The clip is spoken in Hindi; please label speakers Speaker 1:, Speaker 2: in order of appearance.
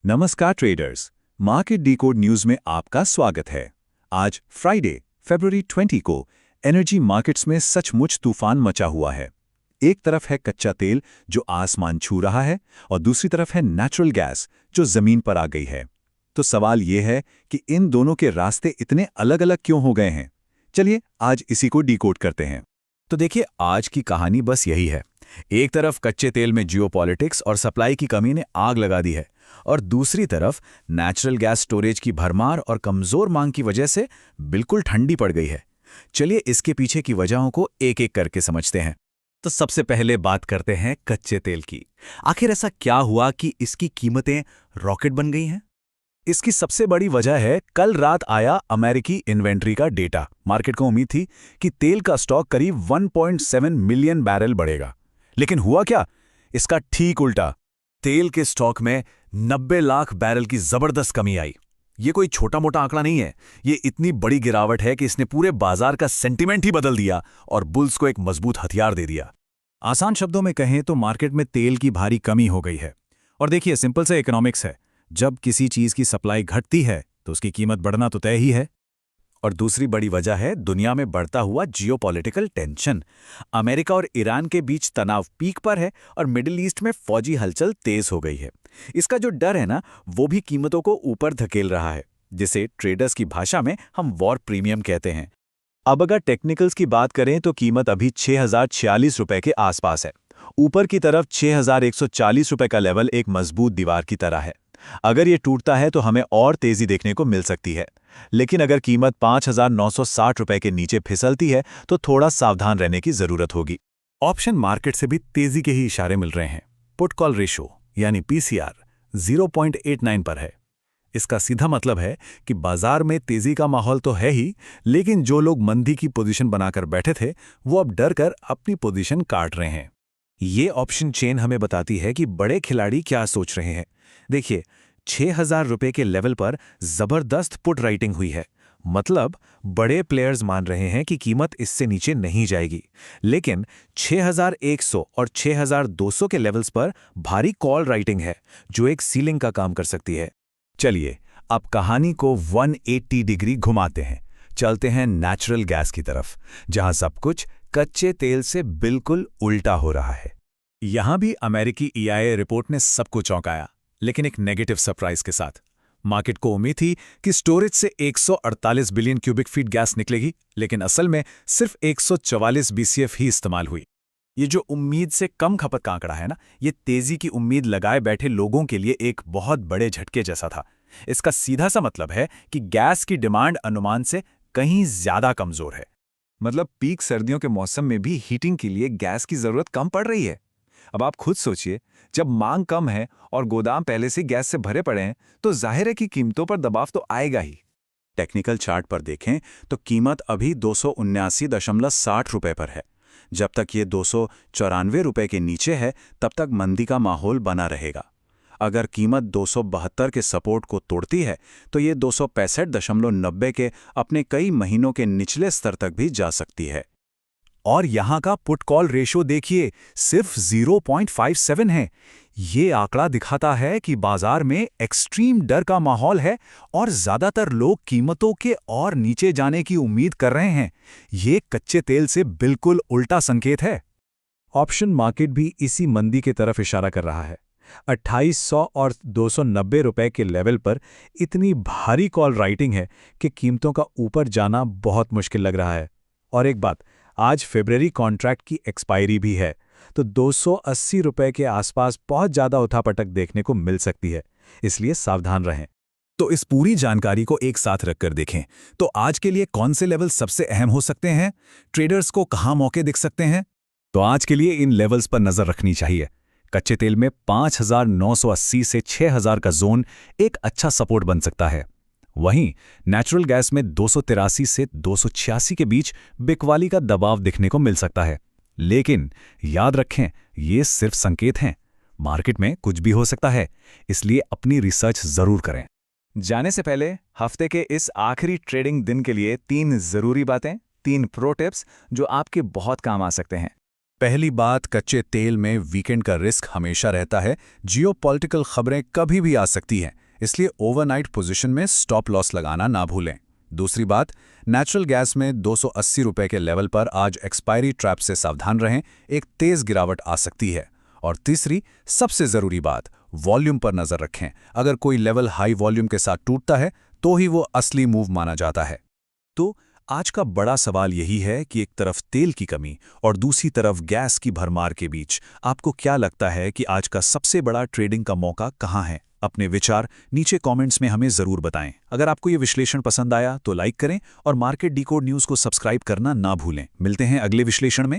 Speaker 1: नमस्कार ट्रेडर्स, मार्केट डिकोड न्यूज में आपका स्वागत है। आज फ्राइडे फरवरी 20 को एनर्जी मार्केट्स में सचमुच तूफान मचा हुआ है। एक तरफ है कच्चा तेल जो आसमान छू रहा है और दूसरी तरफ है नेचुरल गैस जो जमीन पर आ गई है। तो सवाल ये है कि इन दोनों के रास्ते इतने अलग अलग क्यों हो गए हैं। चलिए आज इसी को डिकोड करते हैं।
Speaker 2: तो देखिए, आज की कहानी बस यही है। एक तरफ कच्चे तेल में जियोपॉलिटिक्स और सप्लाई की कमी ने आग लगा दी है और दूसरी तरफ नेचुरल गैस स्टोरेज की भरमार और कमजोर मांग की वजह से बिल्कुल ठंडी पड़ गई है। चलिए इसके पीछे की वजहों को एक एक करके समझते हैं।
Speaker 1: तो सबसे पहले बात करते हैं कच्चे तेल की। आखिर ऐसा क्या हुआ कि इसकी कीमतें रॉकेट बन गई हैं?
Speaker 2: इसकी सबसे बड़ी वजह है कल रात आया अमेरिकी इन्वेंट्री का डेटा। मार्केट को उम्मीद थी कि तेल का स्टॉक करीब 1.7 मिलियन बैरल बढ़ेगा, लेकिन हुआ क्या? इसका ठीक उल्टा। तेल के स्टॉक में 90 लाख बैरल की जबरदस्त कमी आई। ये कोई छोटा मोटा आंकड़ा नहीं है। ये इतनी बड़ी गिरावट है कि इसने पूरे बाजार का सेंटिमेंट ही बदल दिया और बुल्स को एक मजबूत हथियार दे दिया।
Speaker 1: आसान शब्दों में कहें तो मार्केट में तेल की भारी कमी हो गई है। और देखिए, सिंपल से इकोनॉमिक्स है। जब किसी चीज की सप्लाई घटती है तो उसकी कीमत बढ़ना तो तय ही है।
Speaker 2: और दूसरी बड़ी वजह है दुनिया में बढ़ता हुआ जियोपॉलिटिकल टेंशन। अमेरिका और ईरान के बीच तनाव पीक पर है और मिडिल ईस्ट में फौजी हलचल तेज हो गई है। इसका जो डर है ना, वो भी कीमतों को ऊपर धकेल रहा है, जिसे ट्रेडर्स की भाषा में हम वॉर प्रीमियम कहते हैं।
Speaker 1: अब अगर टेक्निकल्स की बात करें तो कीमत अभी 6046 रुपए के आसपास है। ऊपर की तरफ 6140 रुपए का लेवल एक मजबूत दीवार की तरह है। अगर ये टूटता है तो हमें और तेजी देखने को मिल सकती है। लेकिन अगर कीमत 5960 रुपए के नीचे फिसलती है तो थोड़ा सावधान रहने की जरूरत होगी।
Speaker 2: ऑप्शन मार्केट से भी तेजी के ही इशारे मिल रहे हैं। पुट कॉल रेशो यानी पीसीआर 0.89 पर है। इसका सीधा मतलब है कि बाजार में तेजी का माहौल तो है ही, लेकिन जो लोग मंदी की पोजीशन बनाकर बैठे थे वो अब डर कर अपनी पोजीशन काट रहे हैं। ये ऑप्शन चेन हमें बताती है कि बड़े खिलाड़ी क्या सोच रहे हैं। देखिए, 6000 रुपए के लेवल पर जबरदस्त पुट राइटिंग हुई है। मतलब बड़े प्लेयर्स मान रहे हैं कि कीमत इससे नीचे नहीं जाएगी, लेकिन 6100 और 6200 के लेवल्स पर भारी कॉल राइटिंग है जो एक सीलिंग का काम कर सकती है।
Speaker 1: चलिए अब कहानी को 180 डिग्री घुमाते हैं। चलते हैं नेचुरल गैस की तरफ, जहां सब कुछ कच्चे तेल से बिल्कुल उल्टा हो रहा है। यहां भी अमेरिकी EIA रिपोर्ट ने सबको चौंकाया, लेकिन एक नेगेटिव सरप्राइज के साथ। मार्केट को उम्मीद थी कि स्टोरेज से 148 बिलियन क्यूबिक फीट गैस निकलेगी, लेकिन असल में सिर्फ 144 BCF ही इस्तेमाल हुई। ये जो उम्मीद से कम खपत का आंकड़ा है ना, ये तेजी की उम्मीद लगाए बैठे लोगों के लिए एक बहुत बड़े झटके जैसा था। इसका सीधा सा मतलब है कि गैस की डिमांड अनुमान से कहीं ज्यादा कमजोर है। मतलब पीक सर्दियों के मौसम में भी हीटिंग के लिए गैस की जरूरत कम पड़ रही है। अब आप खुद सोचिए, जब मांग कम है और गोदाम पहले से गैस से भरे पड़े हैं तो जाहिर है कि कीमतों पर दबाव तो आएगा ही। टेक्निकल चार्ट पर देखें तो कीमत अभी 279.60 रुपए पर है। जब तक ये 294 रुपए के नीचे है तब तक मंदी का माहौल बना रहेगा। अगर कीमत 272 के सपोर्ट को तोड़ती है तो ये 265.90 के अपने कई महीनों के निचले स्तर तक भी जा सकती है। और यहां का पुट कॉल रेशो देखिए, सिर्फ 0.57 है। ये आंकड़ा दिखाता है कि बाजार में एक्सट्रीम डर का माहौल है और ज्यादातर लोग कीमतों के और नीचे जाने की उम्मीद कर रहे हैं। ये कच्चे तेल से बिल्कुल उल्टा संकेत है। ऑप्शन मार्केट भी इसी मंदी की तरफ इशारा कर रहा है। 2800 और 290 रुपए के लेवल पर इतनी भारी कॉल राइटिंग है कि कीमतों का ऊपर जाना बहुत मुश्किल लग रहा है। और एक बात, आज फरवरी कॉन्ट्रैक्ट की एक्सपायरी भी है, तो 280 रुपए के आसपास बहुत ज्यादा उठापटक देखने को मिल सकती है, इसलिए सावधान रहें। तो इस पूरी जानकारी को एक साथ रखकर देखें तो आज के लिए कौन से लेवल सबसे अहम हो सकते हैं, ट्रेडर्स को कहां मौके दिख सकते हैं। तो आज के लिए इन लेवल्स पर नजर रखनी चाहिए। कच्चे तेल में 5980 से 6000 का जोन एक अच्छा सपोर्ट बन सकता है। वहीं नेचुरल गैस में 283 से 286 के बीच बिकवाली का दबाव दिखने को मिल सकता है। लेकिन याद रखें, ये सिर्फ संकेत हैं। मार्केट में कुछ भी हो सकता है, इसलिए अपनी रिसर्च जरूर करें। जाने से पहले हफ्ते के इस आखिरी ट्रेडिंग दिन के लिए 3 जरूरी बातें, 3 प्रो टिप्स जो आपके बहुत काम आ सकते हैं।
Speaker 2: पहली बात, कच्चे तेल में वीकेंड का रिस्क हमेशा रहता है। जियोपॉलिटिकल खबरें कभी भी आ सकती हैं, इसलिए ओवरनाइट पोजीशन में स्टॉप लॉस लगाना ना भूलें। दूसरी बात, नेचुरल गैस में 280 रुपए के लेवल पर आज एक्सपायरी ट्रैप से सावधान रहें, एक तेज गिरावट आ सकती है। और तीसरी, सबसे ज़रूरी बात, वॉल्यूम पर नज़र रखें। अगर कोई लेवल हाई वॉल्यूम के साथ टूटता है तो ही वो असली मूव माना जाता है।
Speaker 1: तो आज का बड़ा सवाल यही है कि एक तरफ तेल की कमी और दूसरी तरफ गैस की भरमार के बीच आपको क्या लगता है कि आज का सबसे बड़ा ट्रेडिंग का मौका कहाँ है? अपने विचार नीचे कमेंट्स में हमें ज़रूर बताएं। अगर आपको ये विश्लेषण पसंद आया तो लाइक करें और मार्केट डिकोड न्यूज़ को सब्सक्राइब करना ना भूलें। मिलते हैं अगले विश्लेषण में।